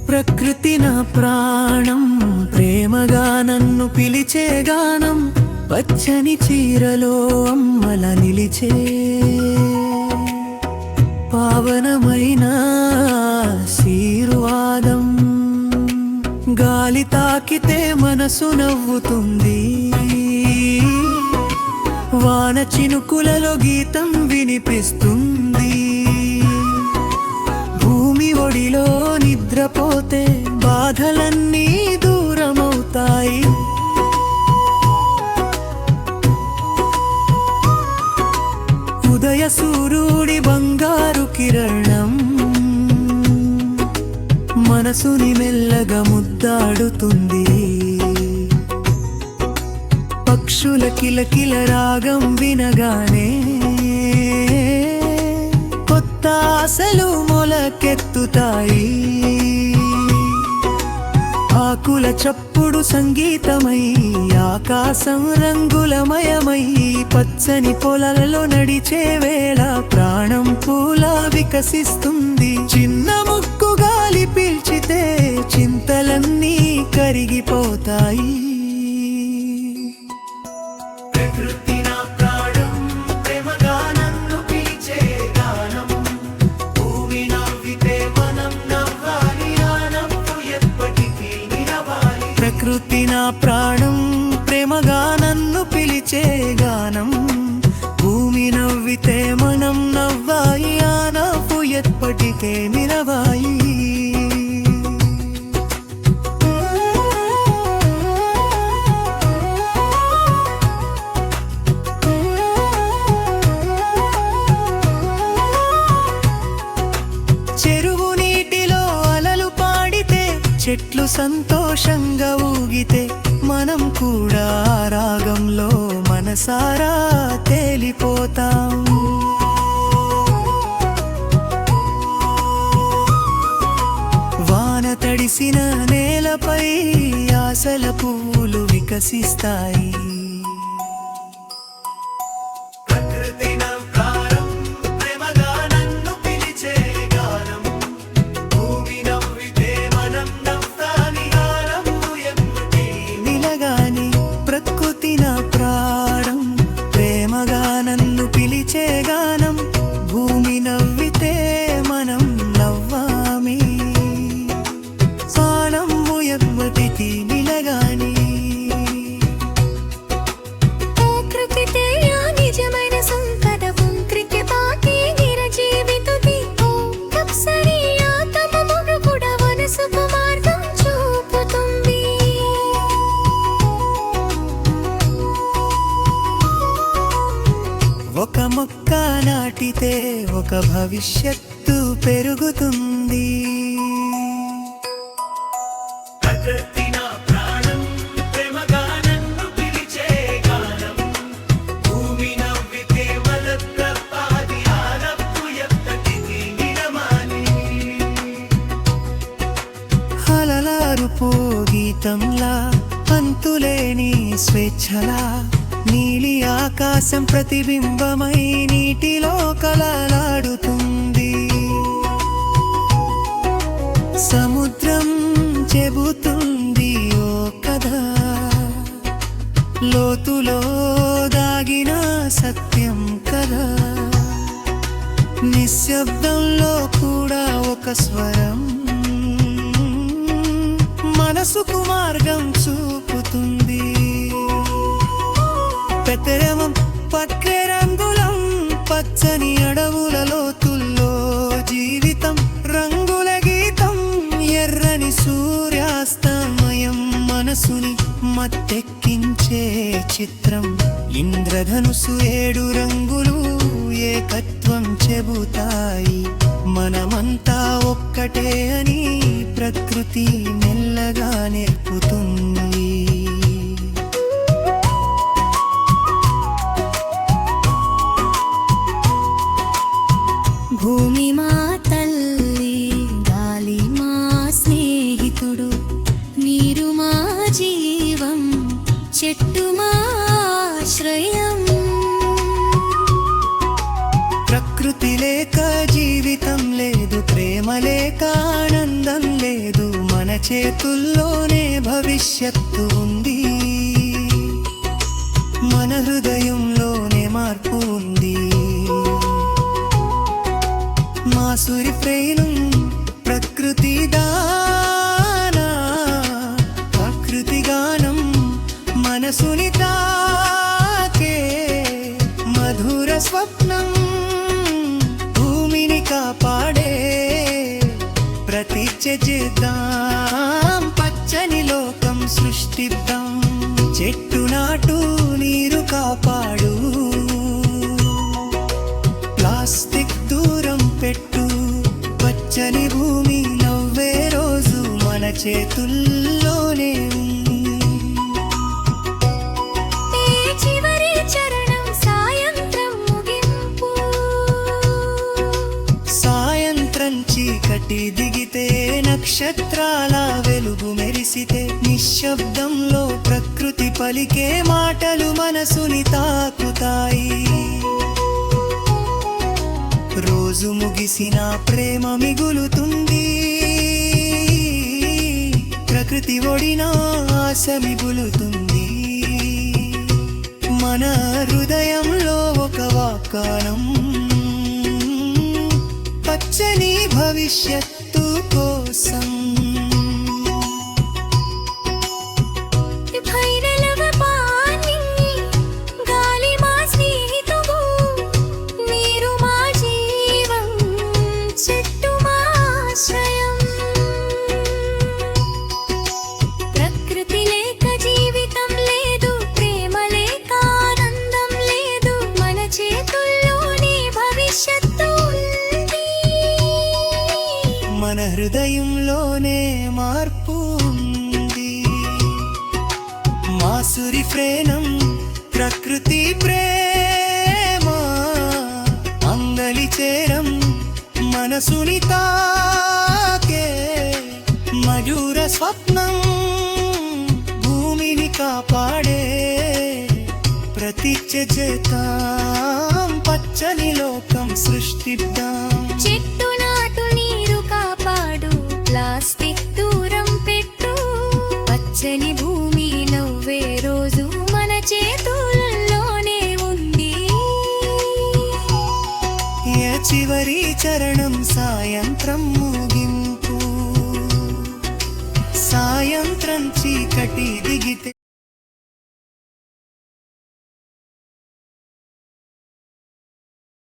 ప్రకృతి నా ప్రాణం, ప్రేమగా నన్ను పిలిచే గానం, పచ్చని చీరలో అమ్మల నిలిచే పావనమైన ఆశీర్వాదం. గాలి తాకితే మనసు నవ్వుతుంది, వాన చినుకులలో గీతం వినిపిస్తుంది. భూమి ఒడిలో నిద్రపోతే బాధలన్నీ దూరమవుతాయి. ఉదయ సూర్యుడి బంగారు కిరణం మనసుని మెల్లగా ముద్దాడుతుంది. పక్షుల కిలకిల రాగం వినగానే కొత్త ఆశలు మొలకెత్తుతాయి. ఆకుల చప్పుడు సంగీతమై, ఆకాశం రంగులమయమై, పచ్చని పొలాలలో నడిచే వేళ ప్రాణం పూలా వికసిస్తుంది. చిన్న ముక్కు గాలి పీల్చితే చింతలన్నీ కరిగిపోతాయి. ప్రకృతి నా ప్రాణం, ప్రేమగా నన్ను పిలిచే గానం. భూమి నవ్వితే మనం నవ్వాలి, ఆ నవ్వు ఎప్పటికే నిలవాలి. చెరువు నీటిలో అలలు పాడితే, చెట్లు సంతోషంగా ఊగితే, మనం కూడా రాగంలో మనసారా తేలిపోతాం. వాన తడిసిన నేలపై ఆశల పువ్వులు వికసిస్తాయి. పిలిచే గానం, భూమి నవ్వితే మనం నవ్వామి, ప్రాణము ఎప్పటికీ నిలగాని. ప్రకృతితే నిజమైన సంపద, ప్రకృతి పాటి నిరజీవితుది. అప్సరియా తమ మురుగుడ మనసుకు మార్గం చూపుతుంది. ఒక మొక్క నాటితే ఒక భవిష్యత్తు పెరుగుతుంది. ప్రకృతి నా ప్రాణం, ప్రేమగా నన్ను పిలిచే గానం. భూమి నవ్వితే మలత్రపాది, ఆ నవ్వు ఎప్పటికీ నిలవాలి. అలలారుపో గీతంలా, అంతులేని స్వేచ్ఛలా, నీలి ఆకాశం ప్రతిబింబమై నీటిలో కలలాడుతుంది. సముద్రం చెబుతుంది ఓ కథ, లోతులో దాగిన సత్యం కదా. నిశ్శబ్దంలో కూడా ఒక స్వరం మనసుకు మార్గం చూపుతుంది. పెత్తరమం పక్కే రంగులం, పచ్చని అడవుల లోతుల్లో జీవితం రంగుల గీతం. ఎర్రని సూర్యాస్తమయం మనసుని మత్తెక్కించే చిత్రం. ఇంద్రధనుసు 7 రంగులు ఏకత్వం చెబుతాయి. మనమంతా ఒక్కటే అని ప్రకృతి మెల్లగా నేర్పుతుంది. భూమి మా తల్లి, గాలి లేక ఆనందం లేదు, మన చేతుల్లోనే భవిష్యత్తు ఉంది. మన హృదయంలోనే మార్పు ఉంది. మాసురి ప్రేణం ప్రకృతి దానా, ప్రకృతి గానం మనసుని తాకే మధుర స్వప్నం, భూమిని కాపాడే ప్రతిజ్ఞ చేద్దాం, పచ్చని లోకం సృష్టిద్దాం. చెట్టు నాటు, నీరు కాపాడు, ప్లాస్టిక్ దూరం పెట్టు, పచ్చని భూమి నవ్వే రోజు మన చేతుల్లోనే ఉంది. చివరి చరణం సాయంత్రం ముగింపు. సాయంత్రం చీకటి దిగితే, నక్షత్రాల వెలుగు మెరిసితే, నిశ్శబ్దంలో ప్రకృతి పలికే మాటలు మనసుని తాకుతాయి. రోజు ముగిసిన ప్రేమ మిగులుతుంది, ప్రకృతి ఒడిన ఆశ మిగులుతుంది. మన హృదయంలో ఒక వాగ్దానం, పచ్చని భవిష్యత్తు కోసం. భైరవ పాని, గాలి మా స్నేహితుడు, నీరు మా జీవం, చెట్టు మా ఆశ్రయం. ప్రకృతి లేక జీవితం లేదు, ప్రేమ లేక ఆనందం లేదు, మన చేతుల్లోనే భవిష్యత్తు ఉంది. మన హృదయంలోనే మార్పు ఉంది. మాసురి ప్రేణం ప్రకృతి ప్రేమ, అంగలి చేరం మనసుని తాకే మయూర స్వప్నం, భూమిని కాపాడే ప్రతిజ్ఞ చేద్దాం, పచ్చని లోకం సృష్టిద్దాం. చెట్టు నాటు, నీరు కాపాడు, ప్లాస్టిక్ దూరం పెట్టు, పచ్చని భూమి నవ్వే రోజు మన చేతుల్లోనే ఉంది. ఏ చివరి చరణం సాయంత్రం ముగింపు. సాయంత్రం చీకటి దిగితే